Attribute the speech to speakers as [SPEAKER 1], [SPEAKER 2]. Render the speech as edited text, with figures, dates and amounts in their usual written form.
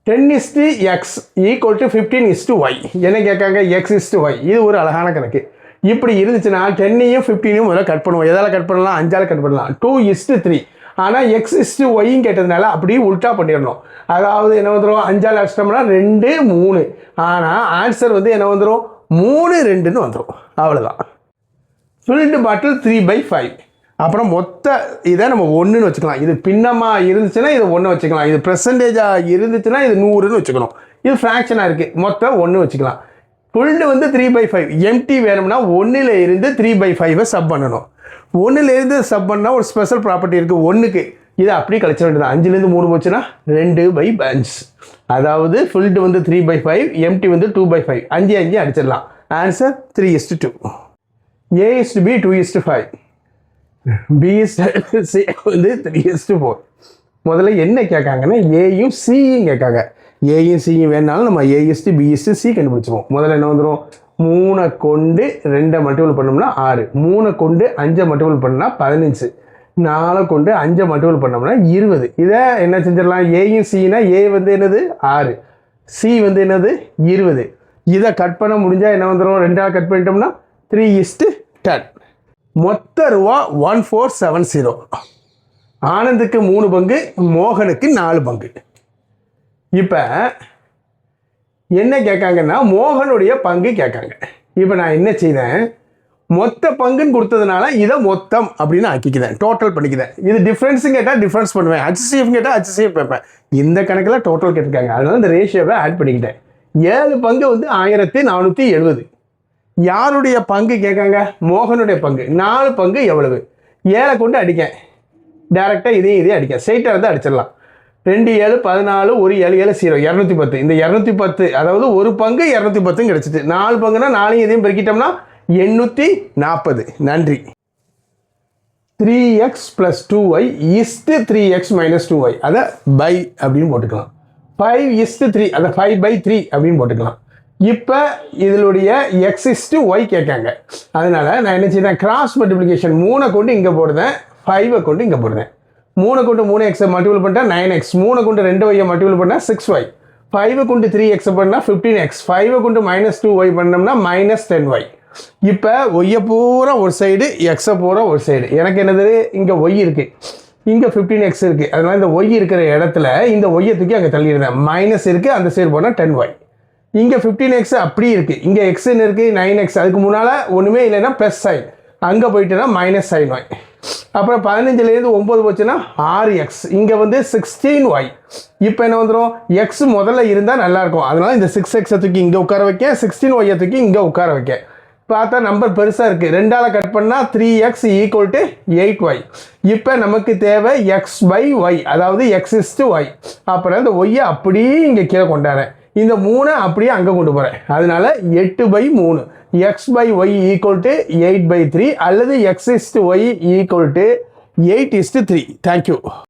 [SPEAKER 1] 10:x equal to 15:y. என்ன கேட்காங்க? x:y. இது ஒரு அழகான கணக்கு. இப்படி இருந்துச்சுன்னா 10ஐயும் 15ஐயும் முதல்ல கட் பண்ணுவோம். எதால் கட் பண்ணலாம்? 5ஆல் கட் பண்ணலாம். 2:3. ஆனால் x:y கேட்டதுனால அப்படியே உல்ட்டா பண்ணிடணும். அதாவது என்ன வந்துடும்? 5ஆல் அடிச்சிட்டோம்னா 2, 3. ஆனால் ஆன்சர் வந்து என்ன வந்துடும்? 3, 2ன்னு வந்துடும். அவ்வளோதான். ஃபில்டு பாட்டில் 3/5. அப்புறம் மொத்த இதை நம்ம 1ன்னு வச்சுக்கலாம். இது பின்னமாக இருந்துச்சுன்னா இது 1 வச்சுக்கலாம். இது பெர்சன்டேஜாக இருந்துச்சுன்னா இது 100ன்னு வச்சுக்கணும். இது ஃப்ராக்ஷனாக இருக்குது, மொத்தம் 1 வச்சுக்கலாம். ஃபுல்டு வந்து 3/5. எம்டி வேணும்னா 1ல் இருந்து 3/5 சப் பண்ணணும். 1ல் இருந்து சப் பண்ணால் ஒரு ஸ்பெஷல் ப்ராப்பர்ட்டி இருக்குது 1க்கு. இதை அப்படி கழிச்ச வேண்டியது. 5லேருந்து 3 போச்சுன்னா 2/5. அதாவது ஃபுல்டு வந்து 3/5, எம்டி வந்து 2/5. 5 அடிச்சிடலாம். ஆன்சர் 3:2. A:B 2:5. B:C வந்து 3:4. முதல்ல என்ன கேட்காங்கன்னா ஏயும் சியும் கேட்காங்க. ஏயும் சியும் வேணாலும் நம்ம A:B:C கண்டுபிடிச்சிருவோம். முதல்ல என்ன வந்துடும்? 3 கொண்டு 2 மல்டிபிள் பண்ணோம்னா 6. 3 கொண்டு 5 மல்டிபிள் பண்ணால் 15. 4 கொண்டு 5 மல்டிபிள் பண்ணோம்னா 20. இதை என்ன செஞ்சிடலாம்? ஏயும் சினா ஏ வந்து என்னது? 6. சி வந்து என்னது? 20. இதை கட் பண்ண முடிஞ்சால் என்ன வந்துடும்? 2ஆல் கட் பண்ணிட்டோம்னா 3:10. மொத்த ரூபா 1470. ஆனந்துக்கு 3 பங்கு, மோகனுக்கு 4 பங்கு. இப்போ என்ன கேட்காங்கன்னா மோகனுடைய பங்கு கேட்காங்க. இப்போ நான் என்ன செய்தேன்? மொத்த பங்குன்னு கொடுத்ததுனால இதை மொத்தம் அப்படின்னு ஆக்கிக்கிறேன், டோட்டல் பண்ணிக்கிறேன். இது டிஃப்ரென்ஸும் கேட்டால் டிஃப்ரென்ஸ் பண்ணுவேன், HCF கேட்டால் HCF வைப்பேன். இந்த கணக்கில் டோட்டல் கேட்டிருக்காங்க, அதனால இந்த ரேஷியோவை ஆட் பண்ணிக்கிட்டேன். 7 பங்கு வந்து 1470. யாருடைய பங்கு கேட்காங்க? மோகனுடைய பங்கு. 4 பங்கு எவ்வளவு? 7 கொண்டு அடிக்கேன், டேரெக்டாக இதையும் அடிக்க, ஸ்ட்ரைட்டாக வந்து அடிச்சிடலாம். 2 7 14, 1 7 7 0 210. இந்த 210 அதாவது ஒரு பங்கு 210 கிடைச்சிது. 4 பங்குனா 4 இதையும் பெருக்கிட்டோம்னா 840. நன்றி. 3x + 2y is 3x - 2y. அதை பை அப்படின்னு போட்டுக்கலாம். 5:3 அதை 5/3 அப்படின்னு போட்டுக்கலாம். இப்போ இதனுடைய x:y கேட்காங்க. அதனால நான் என்ன செய்தேன்? கிராஸ் மல்டிப்ளிகேஷன் 3 கொண்டு இங்கே போடுறேன், 5 கொண்டு இங்கே போடுறேன். 3 கொண்டு 3x மல்டிபிள் பண்ணிட்டா 9x. 3 கொண்டு 2y மல்டிபிள் பண்ணால் 6y. 5 கொண்டு 3x பண்ணால் 15x. 5 கொண்டு -2y பண்ணோம்னா -10y. இப்போ ஒய்யை பூரா ஒரு சைடு, எக்ஸை பூரா ஒரு சைடு. எனக்கு என்னது? இங்கே ஒய் இருக்குது, இங்கே 15x இருக்குது. அதனால் இந்த ஒய் இருக்கிற இடத்துல இந்த ஒய்யை தூக்கி அங்கே தள்ளிடுறேன். மைனஸ் இருக்குது, அந்த சைடு போனால் 10y. இங்கே 15x அப்படி இருக்குது, இங்கே எக்ஸ்ன்னு இருக்குது 9x. அதுக்கு முன்னால் ஒன்றுமே இல்லைன்னா ப்ளஸ் சைன், அங்கே போயிட்டுனா -sin y. அப்புறம் 15லேருந்து 9 போச்சுன்னா 6x. இங்கே வந்து 16y. இப்போ என்ன வந்துடும்? எக்ஸ் முதல்ல இருந்தால் நல்லாயிருக்கும், அதனால் இந்த 6xை தூக்கி இங்கே உட்கார வைக்க, 16yயை தூக்கி இங்கே உட்கார வைக்க. பார்த்தா நம்பர் பெருசாக இருக்குது, 2ஆல் கட் பண்ணால் 3x = 8y. இப்போ நமக்கு தேவை x/y, அதாவது x:y. அப்புறம் இந்த ஒய்யை அப்படியே இங்கே கீழே கொண்டாடுறேன், இந்த 3 அப்படியே அங்கே கொண்டு போகிறேன். அதனால 8/3. x/y = 8/3 அல்லது x:y = 8:3. தேங்க்யூ.